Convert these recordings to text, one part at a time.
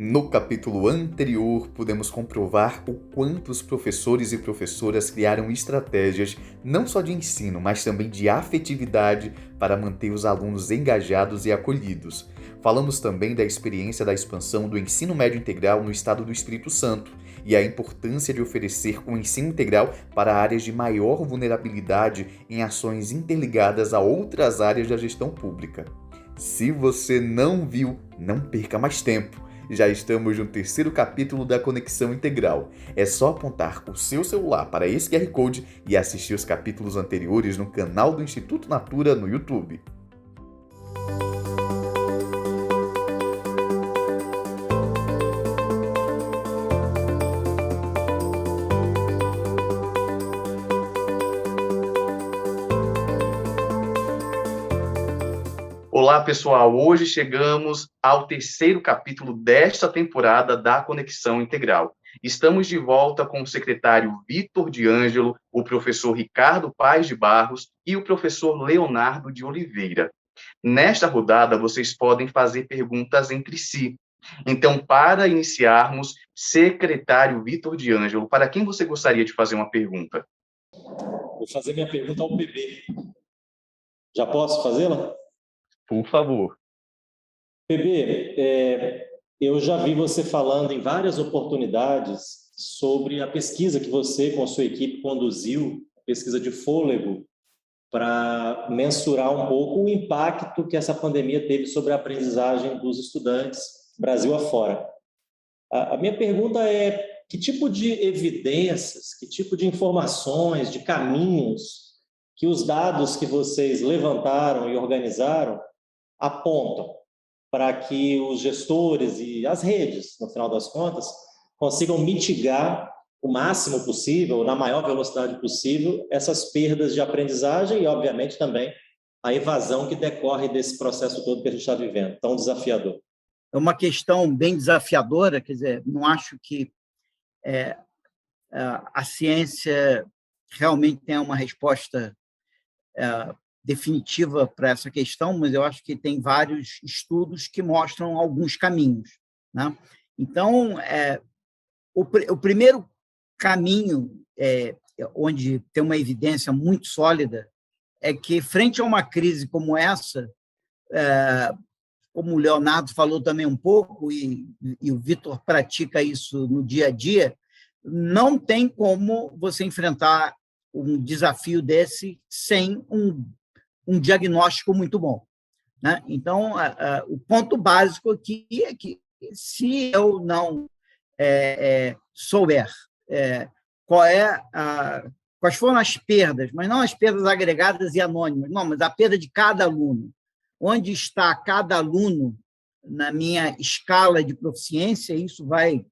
No capítulo anterior, pudemos comprovar o quanto os professores e professoras criaram estratégias não só de ensino, mas também de afetividade para manter os alunos engajados e acolhidos. Falamos também da experiência da expansão do ensino médio integral no estado do Espírito Santo e a importância de oferecer o ensino integral para áreas de maior vulnerabilidade em ações interligadas a outras áreas da gestão pública. Se você não viu, não perca mais tempo. Já estamos no terceiro capítulo da Conexão Integral. É só apontar o seu celular para esse QR Code e assistir os capítulos anteriores no canal do Instituto Natura no YouTube. Olá, pessoal! Hoje chegamos ao terceiro capítulo desta temporada da Conexão Integral. Estamos de volta com o secretário Vitor de Ângelo, o professor Ricardo Paes de Barros e o professor Leonardo de Oliveira. Nesta rodada, vocês podem fazer perguntas entre si. Então, para iniciarmos, secretário Vitor de Ângelo, para quem você gostaria de fazer uma pergunta? Vou fazer minha pergunta ao PB. Já posso fazê-la? Por favor. PB, eu já vi você falando em várias oportunidades sobre a pesquisa que você, com a sua equipe, conduziu, pesquisa de fôlego, para mensurar um pouco o impacto que essa pandemia teve sobre a aprendizagem dos estudantes, Brasil afora. A minha pergunta é: que tipo de evidências, que tipo de informações, de caminhos que os dados que vocês levantaram e organizaram apontam para que os gestores e as redes, no final das contas, consigam mitigar o máximo possível, na maior velocidade possível, essas perdas de aprendizagem e, obviamente, também a evasão que decorre desse processo todo que a gente está vivendo, tão desafiador? É uma questão bem desafiadora, quer dizer, não acho que a ciência realmente tenha uma resposta definitiva para essa questão, mas eu acho que tem vários estudos que mostram alguns caminhos, né? Então, o primeiro caminho, onde tem uma evidência muito sólida, é que, frente a uma crise como essa, como o Leonardo falou também um pouco, e o Vitor pratica isso no dia a dia, não tem como você enfrentar um desafio desse sem um diagnóstico muito bom, né? Então, o ponto básico aqui é que, se eu não souber quais foram as perdas, mas não as perdas agregadas e anônimas, não, mas a perda de cada aluno, onde está cada aluno na minha escala de proficiência, isso vai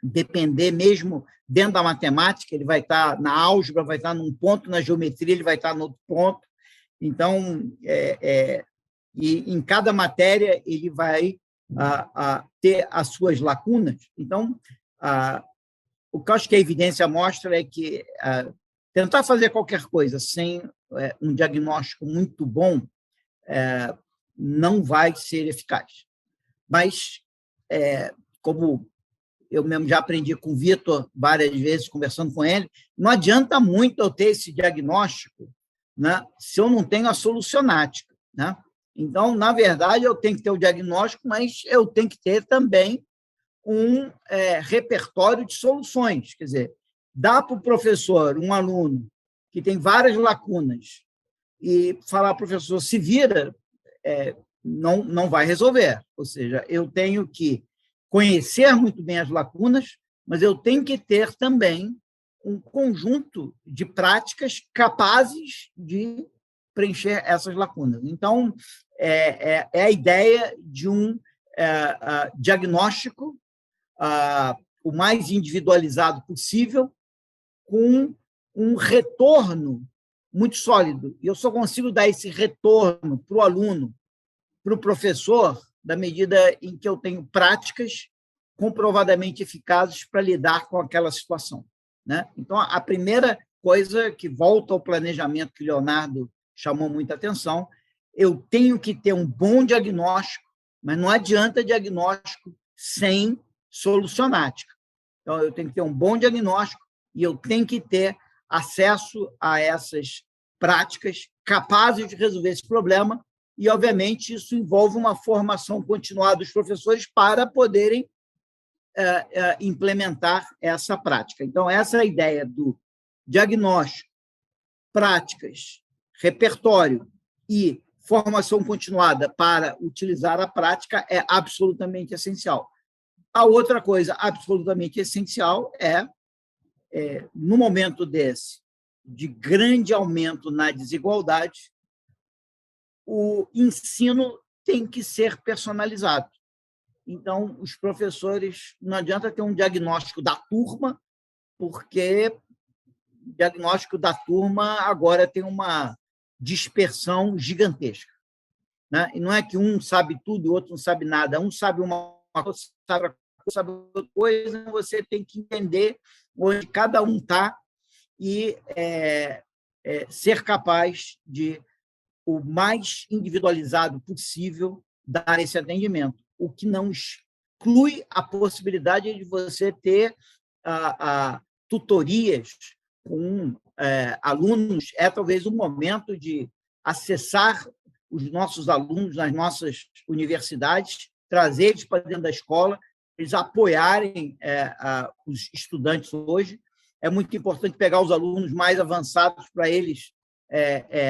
depender mesmo dentro da matemática, ele vai estar na álgebra, vai estar num ponto, na geometria ele vai estar no outro ponto. Então, e em cada matéria ele vai ter as suas lacunas. Então, o que eu acho que a evidência mostra é que tentar fazer qualquer coisa sem um diagnóstico muito bom não vai ser eficaz. Mas, como eu mesmo já aprendi com o Vitor várias vezes, conversando com ele, não adianta muito eu ter esse diagnóstico, né, se eu não tenho a solucionática, né? Então, na verdade, eu tenho que ter o diagnóstico, mas eu tenho que ter também um repertório de soluções. Quer dizer, dá para o professor, um aluno que tem várias lacunas, e falar ao professor, se vira, não vai resolver. Ou seja, eu tenho que conhecer muito bem as lacunas, mas eu tenho que ter também um conjunto de práticas capazes de preencher essas lacunas. Então, é a ideia de um diagnóstico o mais individualizado possível, com um retorno muito sólido. E eu só consigo dar esse retorno para o aluno, para o professor, da medida em que eu tenho práticas comprovadamente eficazes para lidar com aquela situação, né? Então, a primeira coisa que volta ao planejamento que o Leonardo chamou muita atenção, eu tenho que ter um bom diagnóstico, mas não adianta diagnóstico sem solucionática. Então, eu tenho que ter um bom diagnóstico e eu tenho que ter acesso a essas práticas capazes de resolver esse problema e, obviamente, isso envolve uma formação continuada dos professores para poderem implementar essa prática. Então, essa é a ideia do diagnóstico, práticas, repertório e formação continuada para utilizar a prática é absolutamente essencial. A outra coisa absolutamente essencial no momento desse, de grande aumento na desigualdade, o ensino tem que ser personalizado. Então, os professores, não adianta ter um diagnóstico da turma, porque o diagnóstico da turma agora tem uma dispersão gigantesca, né? E não é que um sabe tudo e o outro não sabe nada. Um sabe uma coisa, sabe outra coisa, você tem que entender onde cada um está e ser capaz de, o mais individualizado possível, dar esse atendimento, o que não exclui a possibilidade de você ter tutorias com alunos. É talvez o momento de acessar os nossos alunos nas nossas universidades, trazer eles para dentro da escola, eles apoiarem os estudantes hoje. É muito importante pegar os alunos mais avançados para eles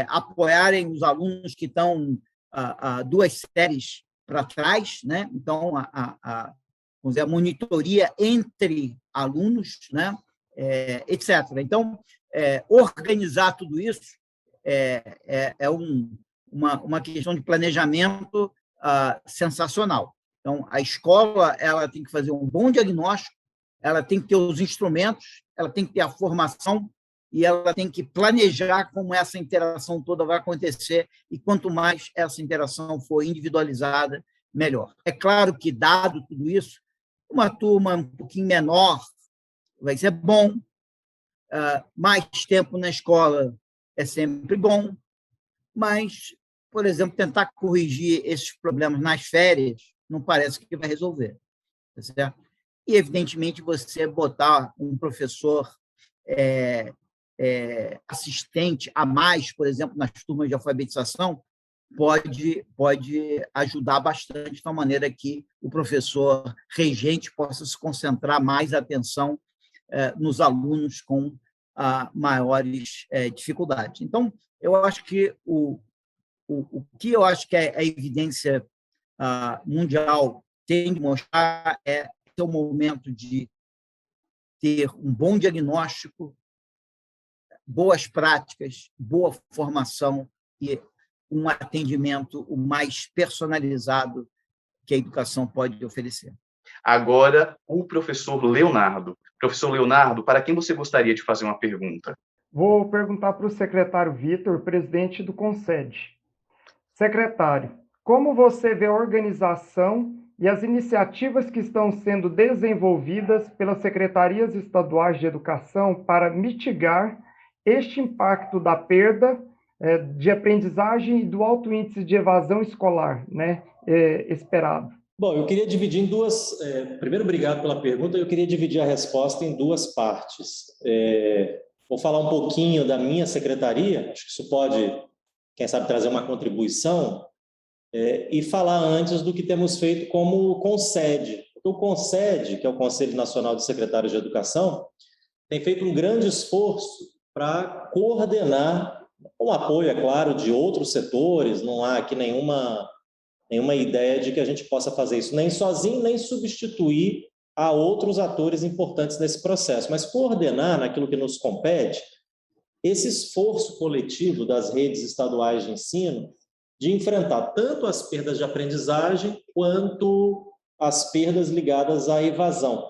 apoiarem os alunos que estão 2 séries para trás, né? Então, vamos dizer, a monitoria entre alunos, né? Etc. Então, organizar tudo isso uma questão de planejamento sensacional. Então, a escola ela tem que fazer um bom diagnóstico, ela tem que ter os instrumentos, ela tem que ter a formação e ela tem que planejar como essa interação toda vai acontecer, e quanto mais essa interação for individualizada, melhor. É claro que, dado tudo isso, uma turma um pouquinho menor vai ser bom, mais tempo na escola é sempre bom, mas, por exemplo, tentar corrigir esses problemas nas férias não parece que vai resolver, tá certo? E, evidentemente, você botar um professor assistente a mais, por exemplo, nas turmas de alfabetização, pode ajudar bastante, de tal maneira que o professor regente possa se concentrar mais atenção nos alunos com maiores dificuldades. Então, eu acho que o que eu acho que a evidência mundial tem de mostrar é o momento de ter um bom diagnóstico, boas práticas, boa formação e um atendimento o mais personalizado que a educação pode oferecer. Agora, o professor Leonardo. Professor Leonardo, para quem você gostaria de fazer uma pergunta? Vou perguntar para o secretário Vitor, presidente do CONSED. Secretário, como você vê a organização e as iniciativas que estão sendo desenvolvidas pelas secretarias estaduais de educação para mitigar este impacto da perda de aprendizagem e do alto índice de evasão escolar, né, esperado? Bom, eu queria dividir em duas... primeiro, obrigado pela pergunta. Eu queria dividir a resposta em 2 partes. Vou falar um pouquinho da minha secretaria, acho que isso pode, quem sabe, trazer uma contribuição, e falar antes do que temos feito como CONSED. O CONSED, que é o Conselho Nacional de Secretários de Educação, tem feito um grande esforço para coordenar, com o apoio, é claro, de outros setores. Não há aqui nenhuma ideia de que a gente possa fazer isso nem sozinho, nem substituir a outros atores importantes nesse processo, mas coordenar naquilo que nos compete esse esforço coletivo das redes estaduais de ensino de enfrentar tanto as perdas de aprendizagem quanto as perdas ligadas à evasão.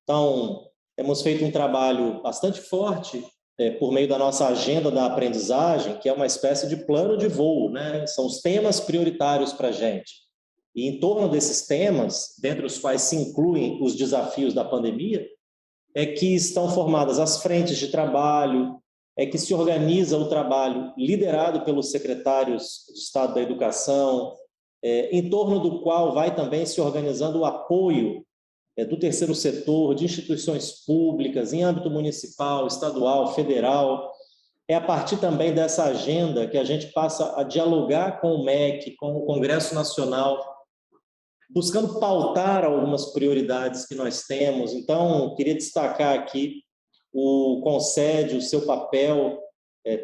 Então, temos feito um trabalho bastante forte por meio da nossa agenda da aprendizagem, que é uma espécie de plano de voo, né? São os temas prioritários para a gente. E em torno desses temas, dentre os quais se incluem os desafios da pandemia, é que estão formadas as frentes de trabalho, é que se organiza o trabalho liderado pelos secretários de Estado da Educação, em torno do qual vai também se organizando o apoio do terceiro setor, de instituições públicas, em âmbito municipal, estadual, federal. É a partir também dessa agenda que a gente passa a dialogar com o MEC, com o Congresso Nacional, buscando pautar algumas prioridades que nós temos. Então, queria destacar aqui o CONSED, o seu papel,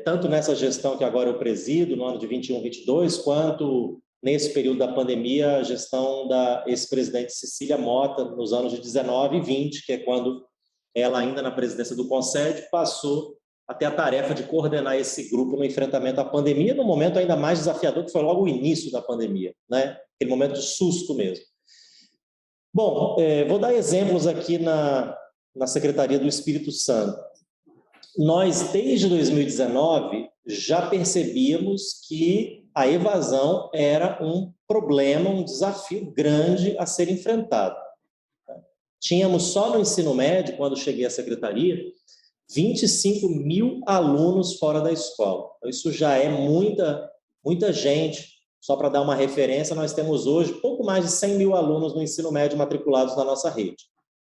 tanto nessa gestão que agora eu presido, no ano de 21, 22, quanto nesse período da pandemia, a gestão da ex-presidente Cecília Mota, nos anos de 19 e 20, que é quando ela, ainda na presidência do CONSED, passou a ter a tarefa de coordenar esse grupo no enfrentamento à pandemia, num momento ainda mais desafiador, que foi logo o início da pandemia, né? Aquele momento de susto mesmo. Bom, vou dar exemplos aqui na Secretaria do Espírito Santo. Nós, desde 2019, já percebíamos que a evasão era um problema, um desafio grande a ser enfrentado. Tínhamos só no ensino médio, quando cheguei à secretaria, 25 mil alunos fora da escola. Então, isso já é muita gente. Só para dar uma referência, nós temos hoje pouco mais de 100 mil alunos no ensino médio matriculados na nossa rede.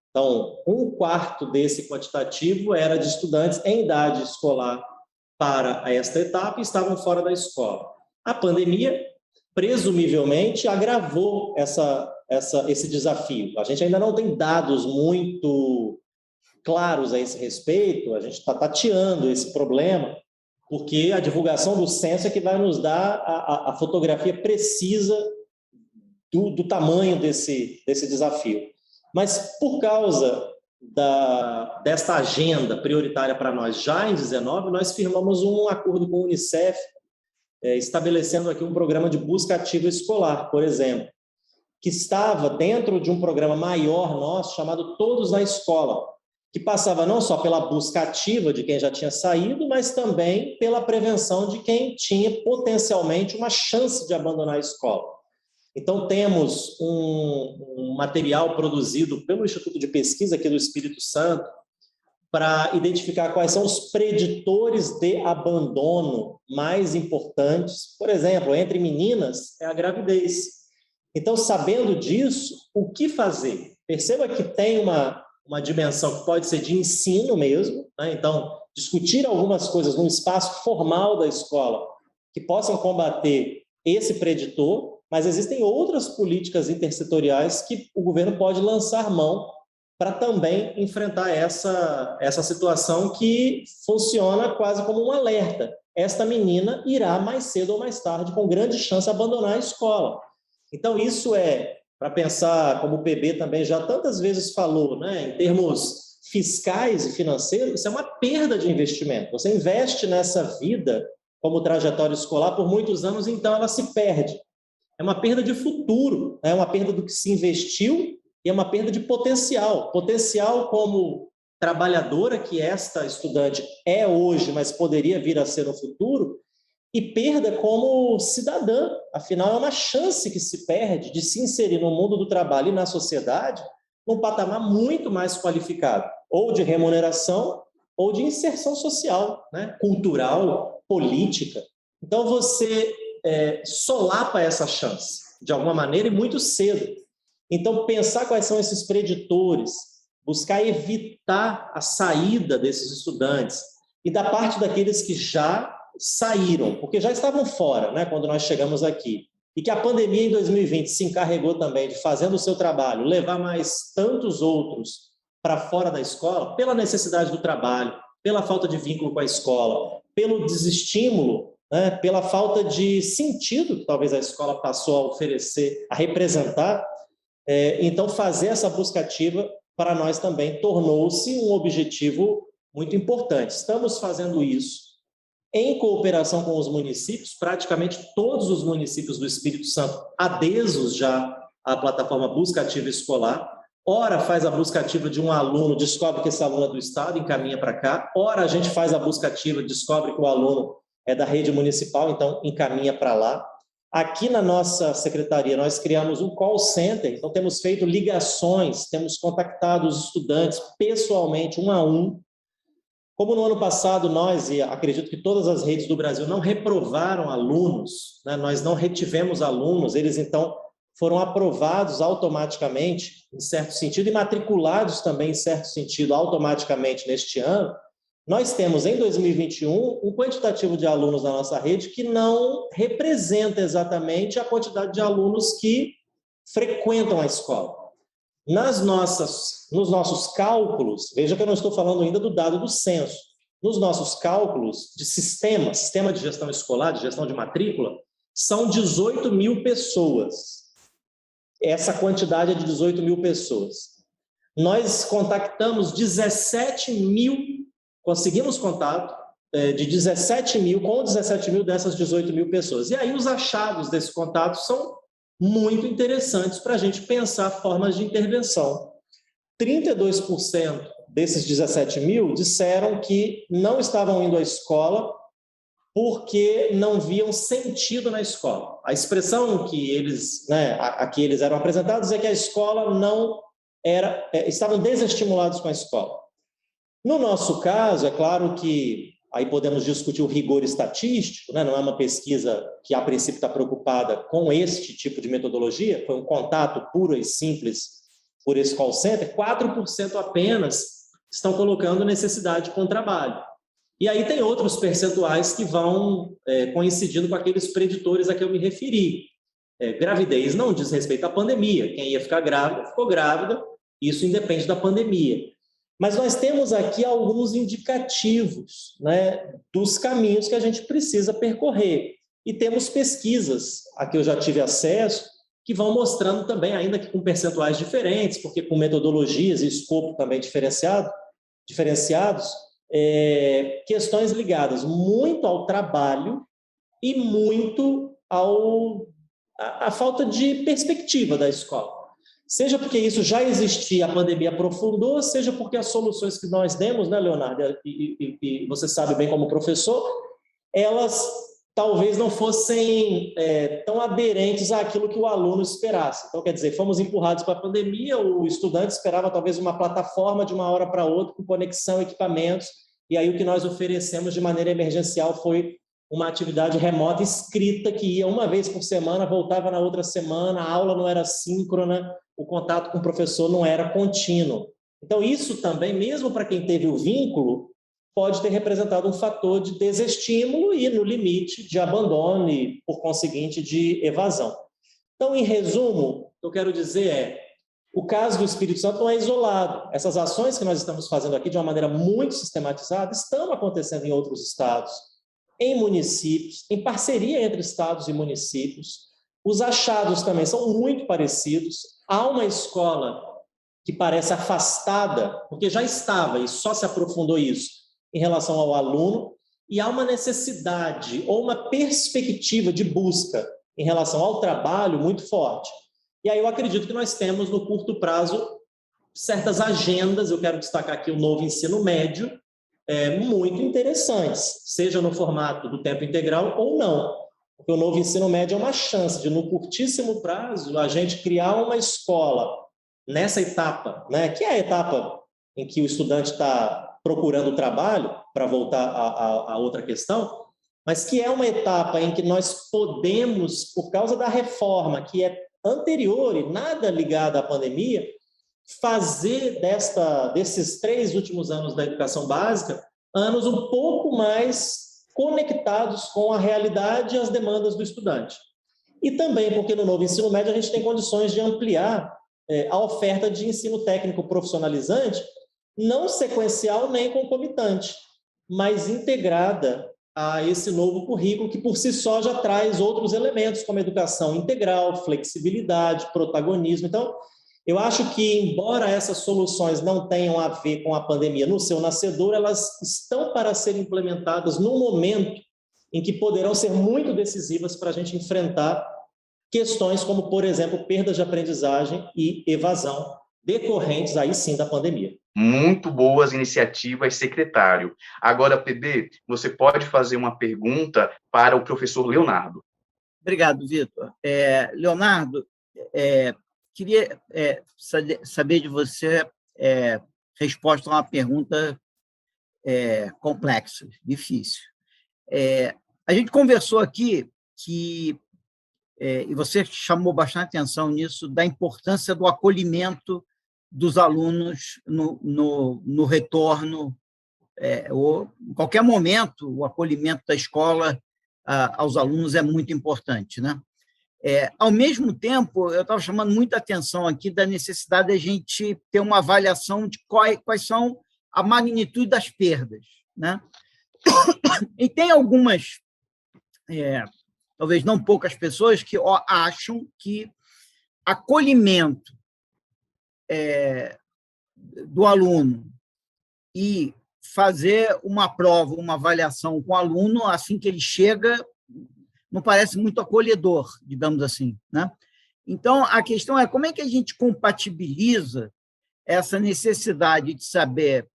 Então, 1/4 desse quantitativo era de estudantes em idade escolar para esta etapa e estavam fora da escola. A pandemia, presumivelmente, agravou esse desafio. A gente ainda não tem dados muito claros a esse respeito, a gente está tateando esse problema, porque a divulgação do censo é que vai nos dar a fotografia precisa do tamanho desse desafio. Mas, por causa desta agenda prioritária para nós já em 19, nós firmamos um acordo com o Unicef, estabelecendo aqui um programa de busca ativa escolar, por exemplo, que estava dentro de um programa maior nosso chamado Todos na Escola, que passava não só pela busca ativa de quem já tinha saído, mas também pela prevenção de quem tinha potencialmente uma chance de abandonar a escola. Então, temos um material produzido pelo Instituto de Pesquisa aqui do Espírito Santo para identificar quais são os preditores de abandono mais importantes. Por exemplo, entre meninas, é a gravidez. Então, sabendo disso, o que fazer? Perceba que tem uma dimensão que pode ser de ensino mesmo, né? Então, discutir algumas coisas num espaço formal da escola que possam combater esse preditor, mas existem outras políticas intersetoriais que o governo pode lançar mão para também enfrentar essa situação que funciona quase como um alerta. Esta menina irá mais cedo ou mais tarde, com grande chance, abandonar a escola. Então, isso para pensar, como o PB também já tantas vezes falou, né, em termos fiscais e financeiros, isso é uma perda de investimento. Você investe nessa vida como trajetória escolar por muitos anos, então ela se perde. É uma perda de futuro, é uma perda do que se investiu e é uma perda de potencial. Potencial como trabalhadora que esta estudante é hoje, mas poderia vir a ser no futuro, e perda como cidadã. Afinal, é uma chance que se perde de se inserir no mundo do trabalho e na sociedade num patamar muito mais qualificado, ou de remuneração, ou de inserção social, né? Cultural, política. Então, você solapa essa chance, de alguma maneira, e muito cedo. Então, pensar quais são esses preditores, buscar evitar a saída desses estudantes, e da parte daqueles que já saíram, porque já estavam fora, né, quando nós chegamos aqui, e que a pandemia em 2020 se encarregou também de, fazendo o seu trabalho, levar mais tantos outros para fora da escola, pela necessidade do trabalho, pela falta de vínculo com a escola, pelo desestímulo, né, pela falta de sentido que talvez a escola passou a oferecer, a representar. Então, fazer essa busca ativa, para nós também, tornou-se um objetivo muito importante. Estamos fazendo isso em cooperação com os municípios, praticamente todos os municípios do Espírito Santo adesos já à plataforma Busca Ativa Escolar. Ora faz a busca ativa de um aluno, descobre que esse aluno é do Estado, encaminha para cá. Ora a gente faz a busca ativa, descobre que o aluno é da rede municipal, então encaminha para lá. Aqui na nossa secretaria, nós criamos um call center, então temos feito ligações, temos contactado os estudantes pessoalmente, um a um, Como no ano passado nós, e acredito que todas as redes do Brasil, não reprovaram alunos, né? Nós não retivemos alunos, eles então foram aprovados automaticamente, em certo sentido, e matriculados também, em certo sentido, automaticamente neste ano. Nós temos, em 2021, um quantitativo de alunos na nossa rede que não representa exatamente a quantidade de alunos que frequentam a escola. Nos nossos cálculos, veja que eu não estou falando ainda do dado do censo, nos nossos cálculos de sistema de gestão escolar, de gestão de matrícula, são 18 mil pessoas. Essa quantidade é de 18 mil pessoas. Nós contactamos 17 mil, conseguimos contato de 17 mil, com 17 mil dessas 18 mil pessoas. E aí os achados desse contato são muito interessantes para a gente pensar formas de intervenção. 32% desses 17 mil disseram que não estavam indo à escola porque não viam sentido na escola. A expressão que eles, a que eles eram apresentados é que a escola não era, estavam desestimulados com a escola. No nosso caso, é claro que aí podemos discutir o rigor estatístico, né? Não é uma pesquisa que, a princípio, está preocupada com este tipo de metodologia, foi um contato puro e simples por esse call center, 4% apenas estão colocando necessidade com trabalho. E aí tem outros percentuais que vão coincidindo com aqueles preditores a que eu me referi. Gravidez não diz respeito à pandemia, quem ia ficar grávida, ficou grávida, isso independe da pandemia. Mas nós temos aqui alguns indicativos, né, dos caminhos que a gente precisa percorrer. E temos pesquisas a que eu já tive acesso que vão mostrando também, ainda que com percentuais diferentes, porque com metodologias e escopo também diferenciados, questões ligadas muito ao trabalho e muito à falta de perspectiva da escola. Seja porque isso já existia, a pandemia aprofundou, seja porque as soluções que nós demos, né, Leonardo, e você sabe bem como professor, elas talvez não fossem tão aderentes àquilo que o aluno esperasse. Então, quer dizer, fomos empurrados para a pandemia, o estudante esperava talvez uma plataforma de uma hora para outra, com conexão, equipamentos, e aí o que nós oferecemos de maneira emergencial foi uma atividade remota escrita que ia uma vez por semana, voltava na outra semana, a aula não era síncrona, o contato com o professor não era contínuo. Então, isso também, mesmo para quem teve o vínculo, pode ter representado um fator de desestímulo e, no limite, de abandono e, por conseguinte, de evasão. Então, em resumo, o que eu quero dizer o caso do Espírito Santo não é isolado. Essas ações que nós estamos fazendo aqui de uma maneira muito sistematizada estão acontecendo em outros estados, em municípios, em parceria entre estados e municípios. Os achados também são muito parecidos. Há uma escola que parece afastada, porque já estava e só se aprofundou isso em relação ao aluno, e há uma necessidade ou uma perspectiva de busca em relação ao trabalho muito forte. E aí eu acredito que nós temos, no curto prazo, certas agendas, eu quero destacar aqui o novo ensino médio, muito interessantes, seja no formato do tempo integral ou não. Porque o novo ensino médio é uma chance de, no curtíssimo prazo, a gente criar uma escola nessa etapa, né, que é a etapa em que o estudante está procurando trabalho, para voltar a outra questão, mas que é uma etapa em que nós podemos, por causa da reforma, que é anterior e nada ligada à pandemia, fazer desses 3 últimos anos da educação básica, anos um pouco mais conectados com a realidade e as demandas do estudante. E também porque no novo ensino médio a gente tem condições de ampliar a oferta de ensino técnico profissionalizante, não sequencial nem concomitante, mas integrada a esse novo currículo que por si só já traz outros elementos como educação integral, flexibilidade, protagonismo. Então, eu acho que, embora essas soluções não tenham a ver com a pandemia no seu nascedor, elas estão para ser implementadas num momento em que poderão ser muito decisivas para a gente enfrentar questões como, por exemplo, perdas de aprendizagem e evasão decorrentes, aí sim, da pandemia. Muito boas iniciativas, secretário. Agora, PB, você pode fazer uma pergunta para o professor Leonardo. Obrigado, Vitor. Leonardo, queria saber de você resposta a uma pergunta complexas, difícil. A gente conversou aqui que, e você chamou bastante atenção nisso, da importância do acolhimento dos alunos no retorno, ou em qualquer momento, o acolhimento da escola aos alunos é muito importante, né? Ao mesmo tempo, eu estava chamando muita atenção aqui da necessidade de a gente ter uma avaliação de quais são a magnitude das perdas, né? E tem algumas, talvez não poucas pessoas, que acham que acolhimento do aluno e fazer uma prova, uma avaliação com o aluno assim que ele chega não parece muito acolhedor, digamos assim, né? Então, a questão é como é que a gente compatibiliza essa necessidade de saber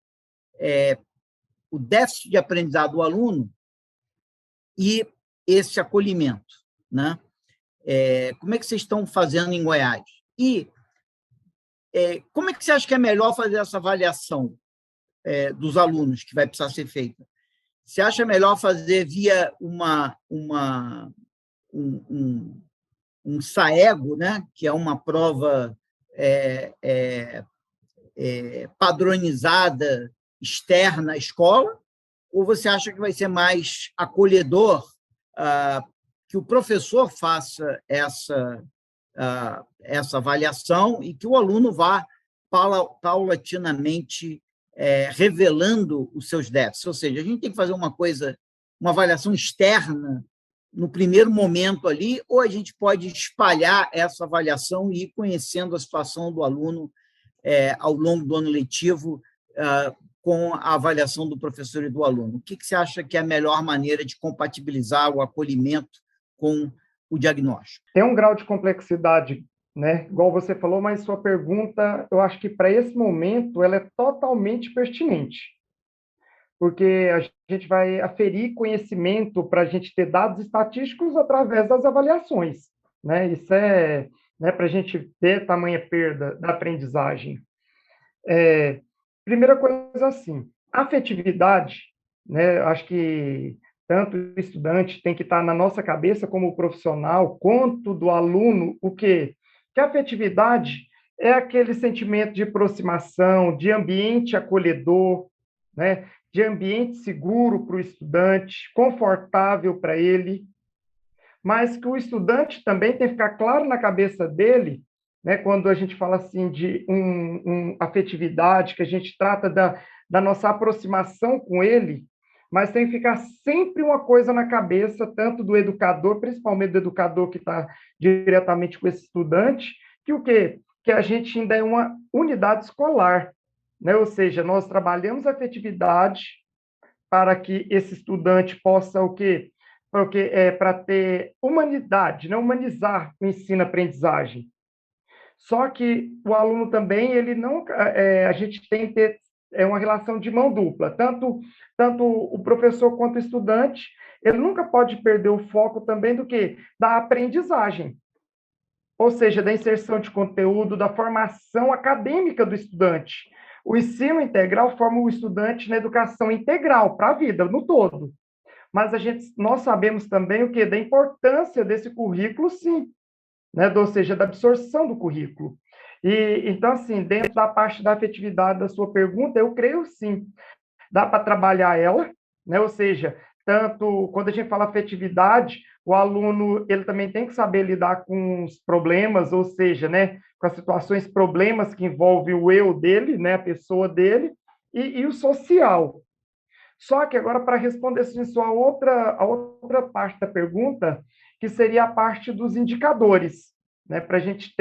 o déficit de aprendizado do aluno e esse acolhimento, né? Como é que vocês estão fazendo em Goiás? E como é que você acha que é melhor fazer essa avaliação dos alunos que vai precisar ser feita? Você acha melhor fazer via um SAEGO, né? Que é uma prova padronizada externa à escola, ou você acha que vai ser mais acolhedor que o professor faça essa avaliação e que o aluno vá paulatinamente revelando os seus déficits? Ou seja, a gente tem que fazer uma avaliação externa no primeiro momento ali, ou a gente pode espalhar essa avaliação e ir conhecendo a situação do aluno ao longo do ano letivo com a avaliação do professor e do aluno. O que você acha que é a melhor maneira de compatibilizar o acolhimento com o diagnóstico? Tem um grau de complexidade, né? Igual você falou, mas sua pergunta, eu acho que para esse momento ela é totalmente pertinente, porque a gente vai aferir conhecimento para a gente ter dados estatísticos através das avaliações, né? Isso é, né, para a gente ter tamanha perda da aprendizagem. Primeira coisa assim, afetividade, né? Acho que tanto o estudante tem que estar na nossa cabeça como o profissional, quanto do aluno, o quê? Que a afetividade é aquele sentimento de aproximação, de ambiente acolhedor, né? De ambiente seguro para o estudante, confortável para ele, mas que o estudante também tem que ficar claro na cabeça dele, né? Quando a gente fala assim de afetividade, que a gente trata da nossa aproximação com ele, mas tem que ficar sempre uma coisa na cabeça, tanto do educador, principalmente do educador que está diretamente com esse estudante, que o quê? Que a gente ainda é uma unidade escolar, né? Ou seja, nós trabalhamos a afetividade para que esse estudante possa o quê? Para ter humanidade, né? Humanizar o ensino-aprendizagem. Só que o aluno também, ele não, a gente tem que ter uma relação de mão dupla, tanto o professor quanto o estudante, ele nunca pode perder o foco também do que? Da aprendizagem, ou seja, da inserção de conteúdo, da formação acadêmica do estudante. O ensino integral forma o estudante na educação integral, para a vida, no todo. Mas nós sabemos também o quê? Da importância desse currículo, sim, né? Ou seja, da absorção do currículo. Então, assim, dentro da parte da afetividade da sua pergunta, eu creio sim, dá para trabalhar ela, né? Ou seja, tanto quando a gente fala afetividade, o aluno ele também tem que saber lidar com os problemas, ou seja, né, com as situações, problemas que envolvem o eu dele, né, a pessoa dele, e o social. Só que agora, para responder assim, a outra parte da pergunta, que seria a parte dos indicadores, né, para a gente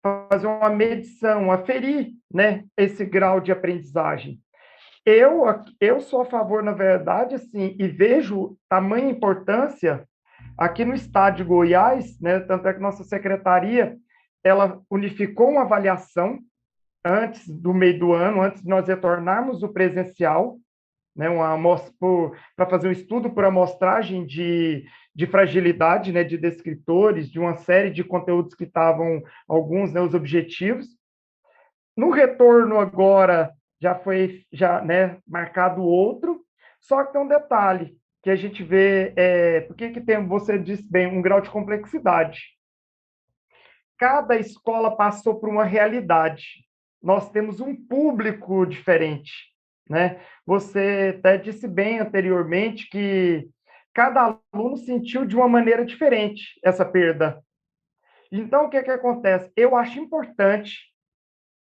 fazer uma medição, aferir, né, esse grau de aprendizagem. Eu sou a favor, na verdade, assim, e vejo tamanha importância aqui no estado de Goiás, né, tanto é que nossa secretaria, ela unificou uma avaliação antes do meio do ano, antes de nós retornarmos o presencial, né, para fazer um estudo por amostragem de fragilidade, né, de descritores, de uma série de conteúdos que estavam, alguns, né, os objetivos. No retorno agora né, marcado outro, só que tem um detalhe que a gente vê, porque que tem, você disse bem, um grau de complexidade. Cada escola passou por uma realidade. Nós temos um público diferente, né? Você até disse bem anteriormente que cada aluno sentiu de uma maneira diferente essa perda. Então, o que acontece? Eu acho importante,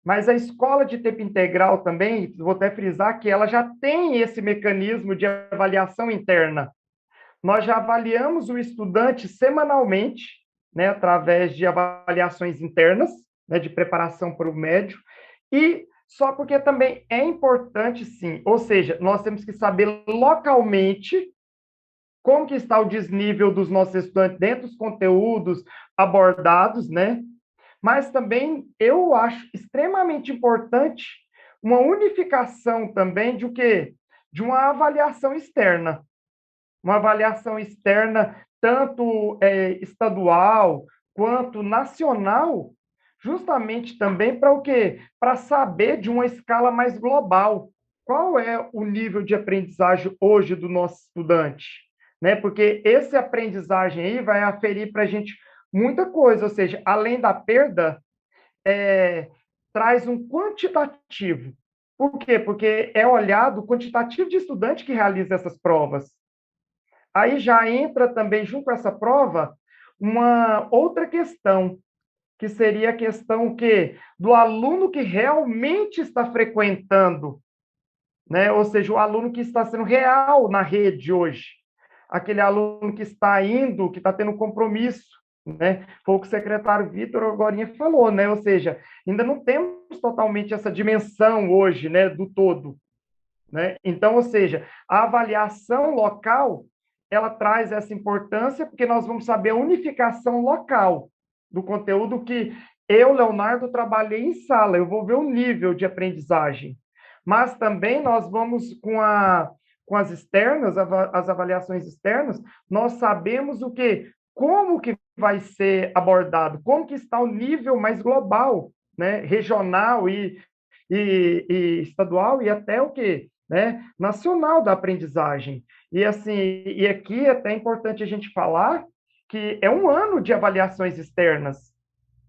mas a escola de tempo integral também, vou até frisar que ela já tem esse mecanismo de avaliação interna. Nós já avaliamos o estudante semanalmente, né, através de avaliações internas, né, de preparação para o médio, e só porque também é importante, sim, ou seja, nós temos que saber localmente como que está o desnível dos nossos estudantes dentro dos conteúdos abordados, né? Mas também eu acho extremamente importante uma unificação também de o quê? De uma avaliação externa. Uma avaliação externa, tanto estadual quanto nacional, justamente também para o quê? Para saber de uma escala mais global. Qual é o nível de aprendizagem hoje do nosso estudante? Né? Porque esse aprendizagem aí vai aferir para a gente muita coisa, ou seja, além da perda, traz um quantitativo. Por quê? Porque é olhado o quantitativo de estudante que realiza essas provas. Aí já entra também, junto com essa prova, uma outra questão, que seria a questão do aluno que realmente está frequentando, né? Ou seja, o aluno que está sendo real na rede hoje, aquele aluno que está indo, que está tendo compromisso, né? Foi o que o secretário Vitor agora falou, né? Ou seja, ainda não temos totalmente essa dimensão hoje, né, do todo, né? Então, ou seja, a avaliação local, ela traz essa importância porque nós vamos saber a unificação local do conteúdo que eu, Leonardo, trabalhei em sala, eu vou ver o nível de aprendizagem. Mas também nós vamos com as externas, as avaliações externas, nós sabemos o quê? Como que vai ser abordado, como que está o nível mais global, né? Regional e estadual e até o quê? Né, nacional da aprendizagem. E assim, e aqui é até importante a gente falar que é um ano de avaliações externas,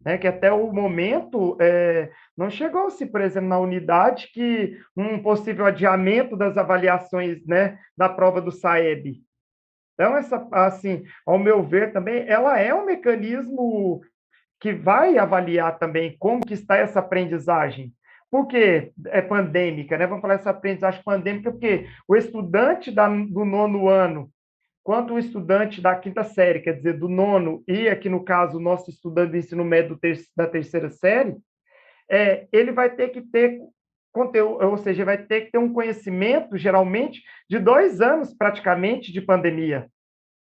né, que até o momento não chegou-se, por exemplo, na unidade, que um possível adiamento das avaliações, né, da prova do SAEB. Então, essa, assim, ao meu ver também, ela é um mecanismo que vai avaliar também como que está essa aprendizagem. Por que é pandêmica, né? Vamos falar essa aprendizagem pandêmica, porque o estudante do nono ano, quanto o estudante da quinta série, quer dizer, do nono, e aqui no caso, o nosso estudante do ensino médio da terceira série, ele vai ter que ter conteúdo, ou seja, vai ter que ter um conhecimento, geralmente, de 2 anos, praticamente, de pandemia.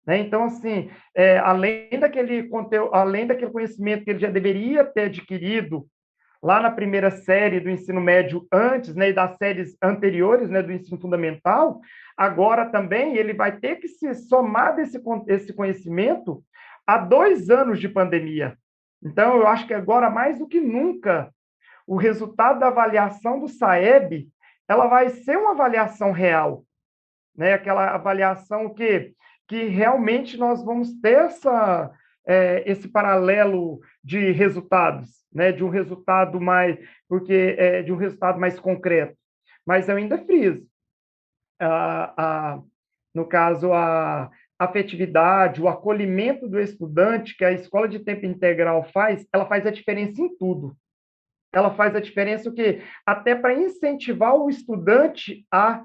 Né? Então, assim, além daquele conteúdo, além daquele conhecimento que ele já deveria ter adquirido lá na primeira série do ensino médio antes, né, e das séries anteriores, né, do ensino fundamental, agora também ele vai ter que se somar esse conhecimento a 2 anos de pandemia. Então, eu acho que agora, mais do que nunca, o resultado da avaliação do SAEB, ela vai ser uma avaliação real, né? Aquela avaliação que realmente nós vamos ter esse paralelo de resultados, né? De um resultado mais, de um resultado mais concreto. Mas eu ainda friso, no caso, a afetividade, o acolhimento do estudante que a escola de tempo integral faz, ela faz a diferença em tudo. Ela faz a diferença o quê? Até para incentivar o estudante a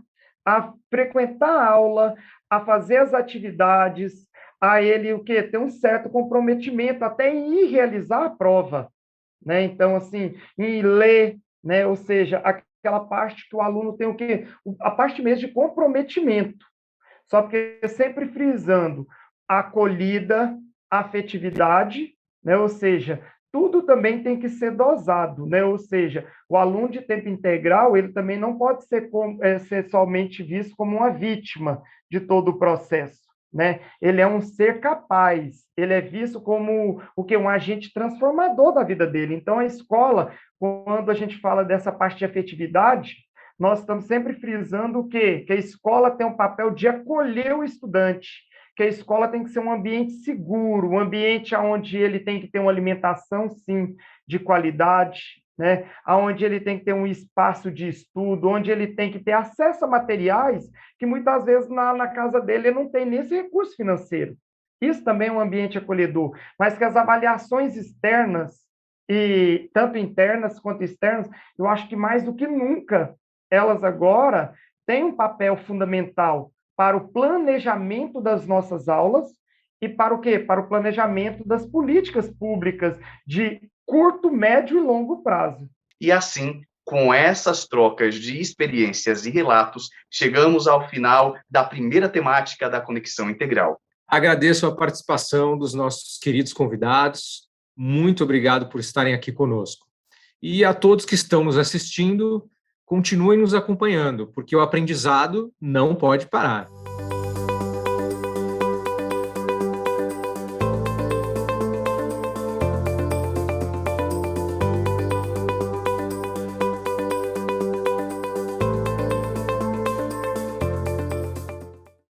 frequentar a aula, a fazer as atividades, a ele o quê? Ter um certo comprometimento até em ir realizar a prova, né? Então, assim, em ler, né? Ou seja, aquela parte que o aluno tem o quê? A parte mesmo de comprometimento. Só porque sempre frisando a acolhida, a afetividade, né? Ou seja, tudo também tem que ser dosado, né? Ou seja, o aluno de tempo integral, ele também não pode ser somente visto como uma vítima de todo o processo, né? Ele é um ser capaz, ele é visto como um agente transformador da vida dele. Então, a escola, quando a gente fala dessa parte de afetividade, nós estamos sempre frisando o quê? Que a escola tem um papel de acolher o estudante, que a escola tem que ser um ambiente seguro, um ambiente onde ele tem que ter uma alimentação, sim, de qualidade, né? Onde ele tem que ter um espaço de estudo, onde ele tem que ter acesso a materiais que muitas vezes na casa dele ele não tem nem esse recurso financeiro. Isso também é um ambiente acolhedor, mas que as avaliações externas, e tanto internas quanto externas, eu acho que mais do que nunca, elas agora têm um papel fundamental para o planejamento das nossas aulas e para o quê? Para o planejamento das políticas públicas de curto, médio e longo prazo. E assim, com essas trocas de experiências e relatos, chegamos ao final da primeira temática da Conexão Integral. Agradeço a participação dos nossos queridos convidados. Muito obrigado por estarem aqui conosco. E a todos que estão nos assistindo, continuem nos acompanhando, porque o aprendizado não pode parar.